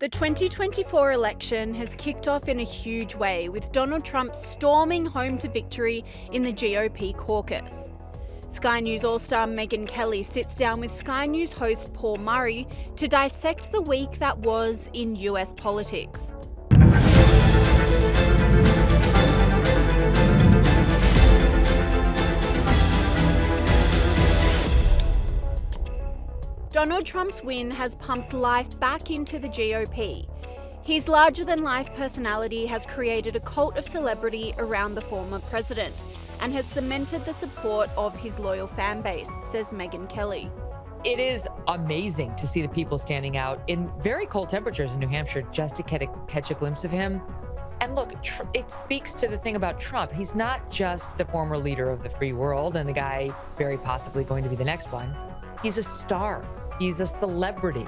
The 2024 election has kicked off in a huge way, with Donald Trump storming home to victory in the GOP caucus. Sky News All Star Megyn Kelly sits down with Sky News host Paul Murray to dissect the week that was in US politics. Donald Trump's win has pumped life back into the GOP. His larger-than-life personality has created a cult of celebrity around the former president and has cemented the support of his loyal fan base, says Megyn Kelly. It is amazing to see the people standing out in very cold temperatures in New Hampshire just to catch a glimpse of him. And look, it speaks to the thing about Trump. He's not just the former leader of the free world and the guy very possibly going to be the next one. He's a star. He's a celebrity.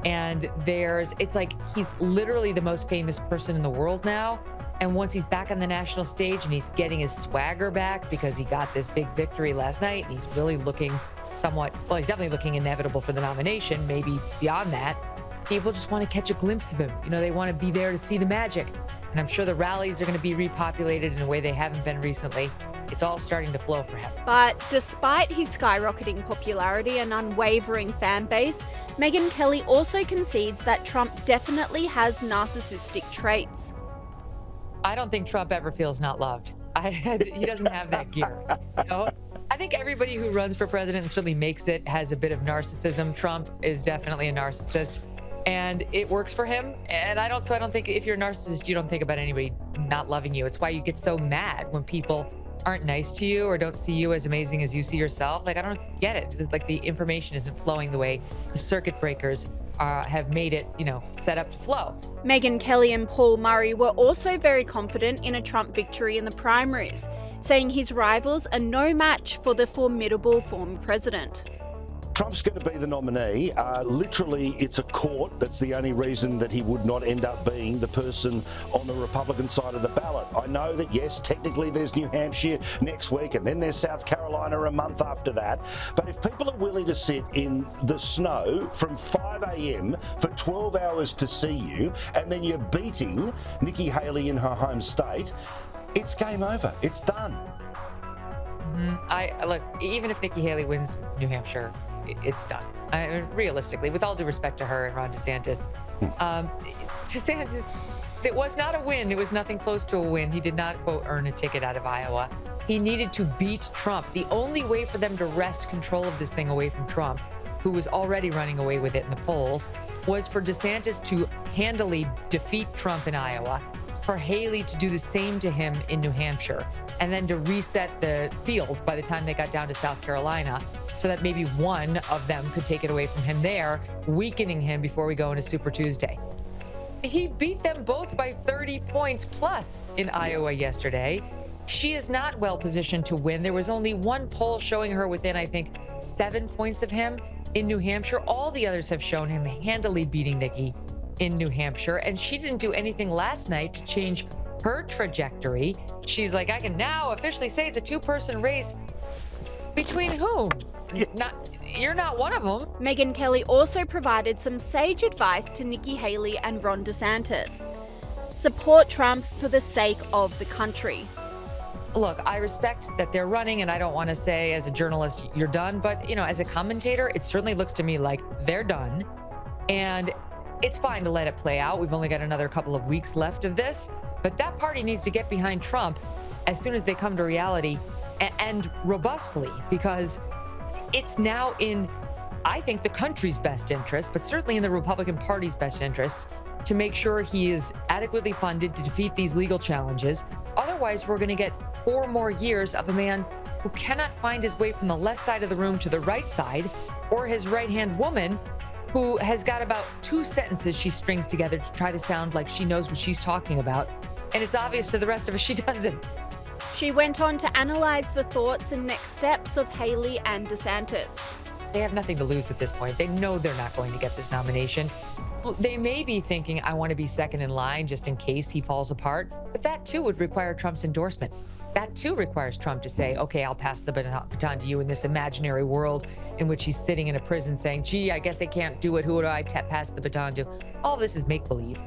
And it's like he's literally the most famous person in the world now. And once he's back on the national stage and he's getting his swagger back because he got this big victory last night, and he's really looking he's definitely looking inevitable for the nomination, maybe beyond that. People just want to catch a glimpse of him. They want to be there to see the magic. And I'm sure the rallies are going to be repopulated in a way they haven't been recently. It's all starting to flow for him. But despite his skyrocketing popularity and unwavering fan base, Megyn Kelly also concedes that Trump definitely has narcissistic traits. I don't think Trump ever feels not loved. He doesn't have that gear. I think everybody who runs for president and certainly makes it has a bit of narcissism. Trump is definitely a narcissist. And it works for him. And I don't think if you're a narcissist, you don't think about anybody not loving you. It's why you get so mad when people aren't nice to you or don't see you as amazing as you see yourself. I don't get it. It's like the information isn't flowing the way the circuit breakers have made it, set up to flow. Megyn Kelly and Paul Murray were also very confident in a Trump victory in the primaries, saying his rivals are no match for the formidable former president. Trump's going to be the nominee. Literally, it's a court. That's the only reason that he would not end up being the person on the Republican side of the ballot. I know that, yes, technically there's New Hampshire next week and then there's South Carolina a month after that. But if people are willing to sit in the snow from 5 a.m. for 12 hours to see you, and then you're beating Nikki Haley in her home state, it's game over. It's done. Look, even if Nikki Haley wins New Hampshire, it's done. Realistically, with all due respect to her and Ron DeSantis, it was not a win. It was nothing close to a win. He did not, quote, earn a ticket out of Iowa. He needed to beat Trump. The only way for them to wrest control of this thing away from Trump, who was already running away with it in the polls, was for DeSantis to handily defeat Trump in Iowa, for Haley to do the same to him in New Hampshire, and then to reset the field by the time they got down to South Carolina, so that maybe one of them could take it away from him there, weakening him before we go into Super Tuesday. He beat them both by 30 points plus in Iowa yesterday. She is not well positioned to win. There was only one poll showing her within, I think, 7 points of him in New Hampshire. All the others have shown him handily beating Nikki in New Hampshire, and she didn't do anything last night to change her trajectory. She's like, I can now officially say it's a two-person race. Between whom? You're not one of them. Megyn Kelly also provided some sage advice to Nikki Haley and Ron DeSantis. Support Trump for the sake of the country. Look, I respect that they're running, and I don't want to say as a journalist, you're done. But, as a commentator, it certainly looks to me like they're done. And it's fine to let it play out. We've only got another couple of weeks left of this. But that party needs to get behind Trump as soon as they come to reality and robustly, because it's now in, I think, the country's best interest, but certainly in the Republican Party's best interest, to make sure he is adequately funded to defeat these legal challenges. Otherwise, we're going to get 4 more years of a man who cannot find his way from the left side of the room to the right side, or his right-hand woman who has got about 2 sentences she strings together to try to sound like she knows what she's talking about. And it's obvious to the rest of us she doesn't. She went on to analyze the thoughts and next steps of Haley and DeSantis. they have nothing to lose at this point. They know they're not going to get this nomination. They may be thinking, I want to be second in line just in case he falls apart. But that too would require Trump's endorsement. That too requires Trump to say, okay, I'll pass the baton to you in this imaginary world in which he's sitting in a prison saying, gee, I guess I can't do it. Who do I pass the baton to? All this is make-believe.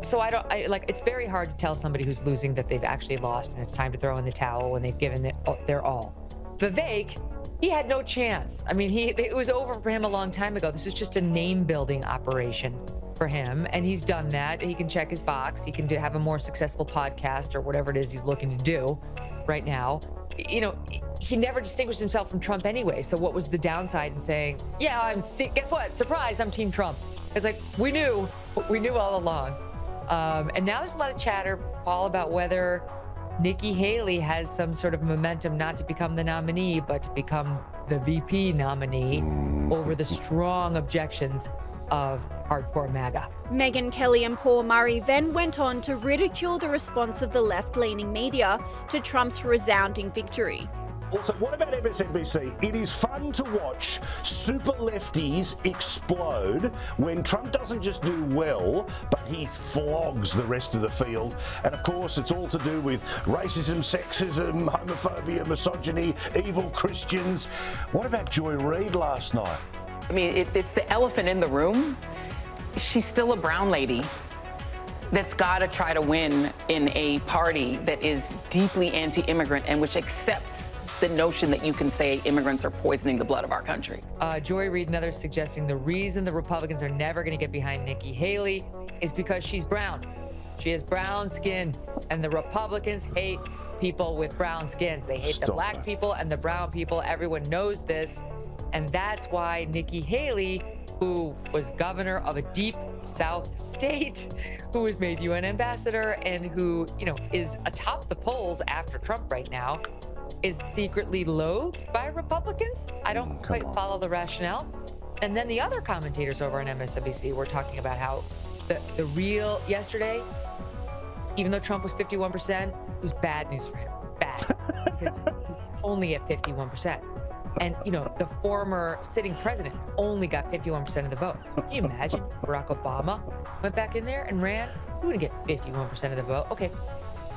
So it's very hard to tell somebody who's losing that they've actually lost and it's time to throw in the towel when they've given it their all. Vivek, he had no chance. I mean, it was over for him a long time ago. This was just a name-building operation for him, and he's done that. He can check his box. He can have a more successful podcast or whatever it is he's looking to do right now. You know, he never distinguished himself from Trump anyway. So what was the downside in saying, yeah, guess what? Surprise, I'm Team Trump. It's like, we knew all along. And now there's a lot of chatter, Paul, about whether Nikki Haley has some sort of momentum not to become the nominee, but to become the VP nominee over the strong objections of hardcore MAGA. Megyn Kelly and Paul Murray then went on to ridicule the response of the left-leaning media to Trump's resounding victory. Also, what about MSNBC? It is fun to watch super lefties explode when Trump doesn't just do well, but he flogs the rest of the field. And of course, it's all to do with racism, sexism, homophobia, misogyny, evil Christians. What about Joy Reid last night? I mean, it's the elephant in the room. She's still a brown lady that's got to try to win in a party that is deeply anti-immigrant and which accepts the notion that you can say immigrants are poisoning the blood of our country. Joy Reid and others suggesting the reason the Republicans are never going to get behind Nikki Haley is because she's brown. She has brown skin, and the Republicans hate people with brown skins. They hate the black people and the brown people. Everyone knows this. And that's why Nikki Haley, who was governor of a deep South state, who was made UN ambassador, and who, is atop the polls after Trump right now, is secretly loathed by Republicans. I don't quite follow the rationale. And then the other commentators over on MSNBC were talking about how the real yesterday, even though Trump was 51%, it was bad news for him. Bad. Because he's only at 51%. And, the former sitting president only got 51% of the vote. Can you imagine Barack Obama went back in there and ran? He wouldn't get 51% of the vote. Okay,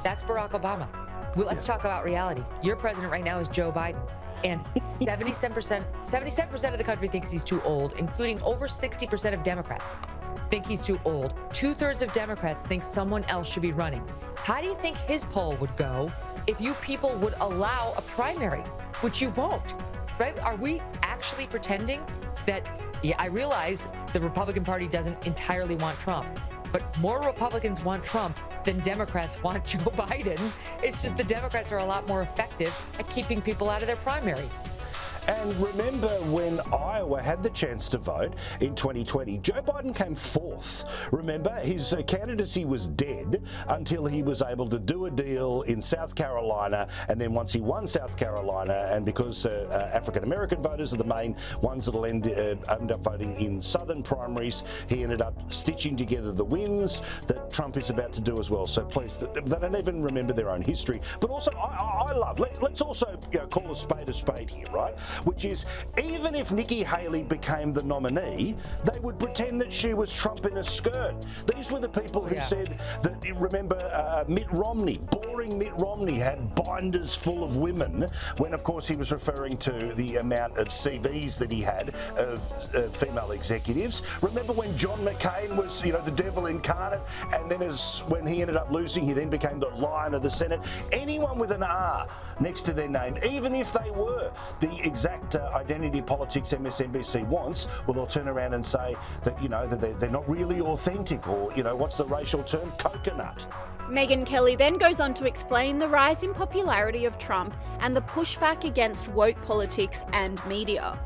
that's Barack Obama. Well, let's talk about reality. Your president right now is Joe Biden. And 77% of the country thinks he's too old, including over 60% of Democrats think he's too old. 2/3 of Democrats think someone else should be running. How do you think his poll would go if you people would allow a primary, which you won't? Right? Are we actually pretending that, I realize the Republican Party doesn't entirely want Trump, but more Republicans want Trump than Democrats want Joe Biden. It's just the Democrats are a lot more effective at keeping people out of their primary. And remember when Iowa had the chance to vote in 2020, Joe Biden came fourth. Remember, his candidacy was dead until he was able to do a deal in South Carolina. And then once he won South Carolina, and because African-American voters are the main ones that will end up voting in southern primaries, he ended up stitching together the wins that Trump is about to do as well. So please, they don't even remember their own history. But also, I love, let's also call a spade here, right? Which is, even if Nikki Haley became the nominee, they would pretend that she was Trump in a skirt. These were the people who said that, remember, Mitt Romney, boring Mitt Romney had binders full of women, when of course he was referring to the amount of CVs that he had of female executives. Remember when John McCain was, the devil incarnate, and then when he ended up losing, he then became the Lion of the Senate. Anyone with an R next to their name, even if they were the exact identity politics MSNBC wants, well, they'll turn around and say that, that they're not really authentic, or, what's the racial term? Coconut. Megyn Kelly then goes on to explain the rise in popularity of Trump and the pushback against woke politics and media.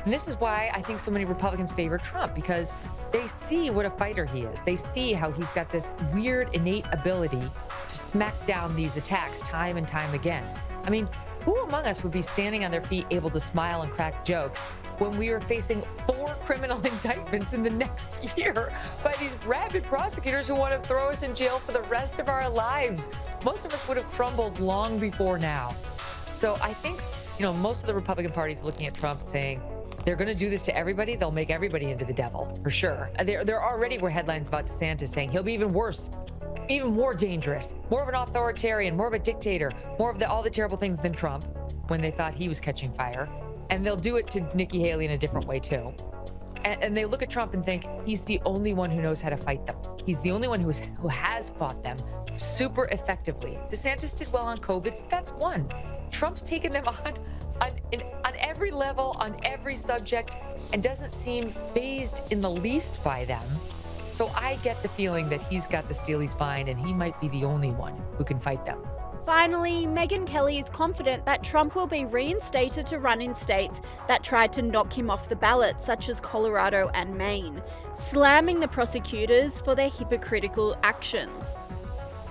And this is why I think so many Republicans favor Trump, because they see what a fighter he is. They see how he's got this weird innate ability to smack down these attacks time and time again. I mean, who among us would be standing on their feet able to smile and crack jokes when we are facing 4 criminal indictments in the next year by these rabid prosecutors who want to throw us in jail for the rest of our lives? Most of us would have crumbled long before now. So I think most of the Republican Party is looking at Trump saying they're going to do this to everybody. They'll make everybody into the devil, for sure. There already were headlines about DeSantis saying he'll be even worse, even more dangerous, more of an authoritarian, more of a dictator, more of all the terrible things than Trump when they thought he was catching fire. And they'll do it to Nikki Haley in a different way, too. And they look at Trump and think he's the only one who knows how to fight them. He's the only one who has fought them super effectively. DeSantis did well on COVID. That's one. Trump's taken them on every level, on every subject, and doesn't seem fazed in the least by them. So I get the feeling that he's got the steely spine and he might be the only one who can fight them. Finally, Megyn Kelly is confident that Trump will be reinstated to run in states that tried to knock him off the ballot, such as Colorado and Maine, slamming the prosecutors for their hypocritical actions.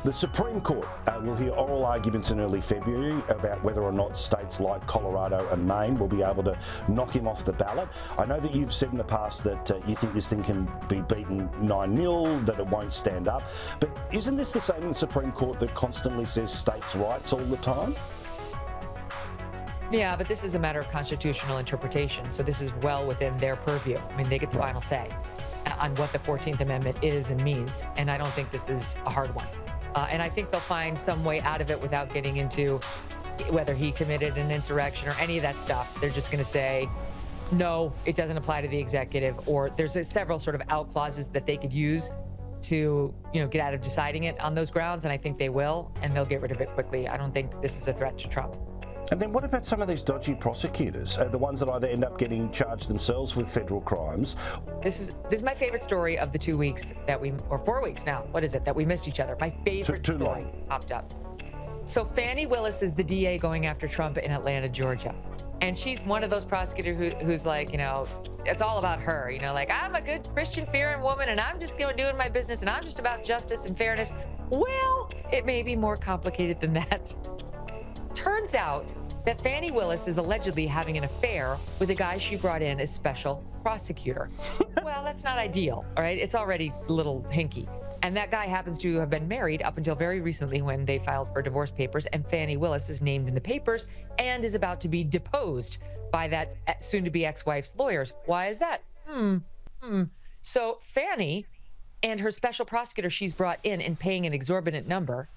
The Supreme Court will hear oral arguments in early February about whether or not states like Colorado and Maine will be able to knock him off the ballot. I know that you've said in the past that you think this thing can be beaten 9-0, that it won't stand up. But isn't this the same in the Supreme Court that constantly says states' rights all the time? Yeah, but this is a matter of constitutional interpretation, so this is well within their purview. I mean, they get the final say on what the 14th Amendment is and means, and I don't think this is a hard one. And I think they'll find some way out of it without getting into whether he committed an insurrection or any of that stuff. They're just going to say, no, it doesn't apply to the executive, or there's several sort of out clauses that they could use to, get out of deciding it on those grounds. And I think they will, and they'll get rid of it quickly. I don't think this is a threat to Trump. And then what about some of these dodgy prosecutors, the ones that either end up getting charged themselves with federal crimes? This is my favorite story of the 2 weeks or 4 weeks now. What is it that we missed each other? My favorite story popped up. So Fani Willis is the DA going after Trump in Atlanta, Georgia. And she's one of those prosecutors who's like, it's all about her. Like, I'm a good Christian-fearing woman and I'm just doing my business and I'm just about justice and fairness. Well, it may be more complicated than that. Turns out that Fani Willis is allegedly having an affair with a guy she brought in as special prosecutor. Well, that's not ideal, all right? It's already a little hinky. And that guy happens to have been married up until very recently when they filed for divorce papers, and Fani Willis is named in the papers and is about to be deposed by that soon-to-be ex-wife's lawyers. Why is that? So Fani and her special prosecutor she's brought in and paying an exorbitant number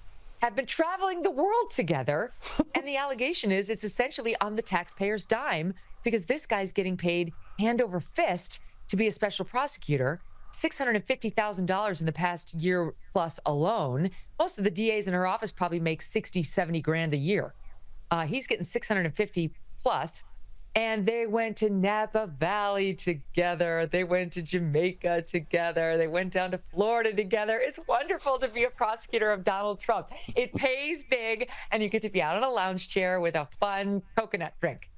have been traveling the world together. And the allegation is it's essentially on the taxpayer's dime because this guy's getting paid hand over fist to be a special prosecutor, $650,000 in the past year plus alone. Most of the DAs in her office probably make 60, 70 grand a year. He's getting 650 plus. And they went to Napa Valley together. They went to Jamaica together. They went down to Florida together. It's wonderful to be a prosecutor of Donald Trump. It pays big, and you get to be out in a lounge chair with a fun coconut drink.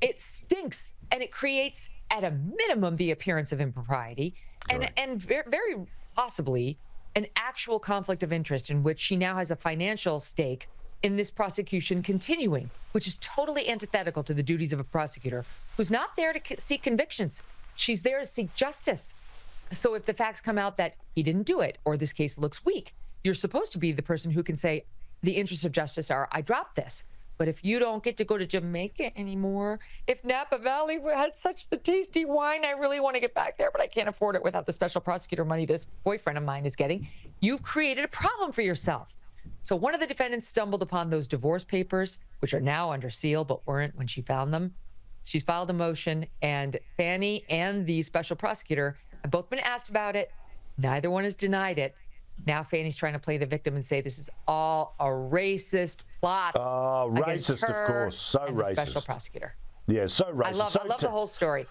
It stinks, and it creates, at a minimum, the appearance of impropriety, and very possibly an actual conflict of interest in which she now has a financial stake in this prosecution continuing, which is totally antithetical to the duties of a prosecutor who's not there to seek convictions. She's there to seek justice. So if the facts come out that he didn't do it or this case looks weak, you're supposed to be the person who can say the interests of justice are, I dropped this. But if you don't get to go to Jamaica anymore, if Napa Valley had such the tasty wine, I really want to get back there, but I can't afford it without the special prosecutor money this boyfriend of mine is getting, you've created a problem for yourself. So one of the defendants stumbled upon those divorce papers, which are now under seal, but weren't when she found them. She's filed a motion, and Fani and the special prosecutor have both been asked about it. Neither one has denied it. Now Fani's trying to play the victim and say this is all a racist plot. Racist, of course. So and racist. The special prosecutor. Yeah, so racist. I love the whole story.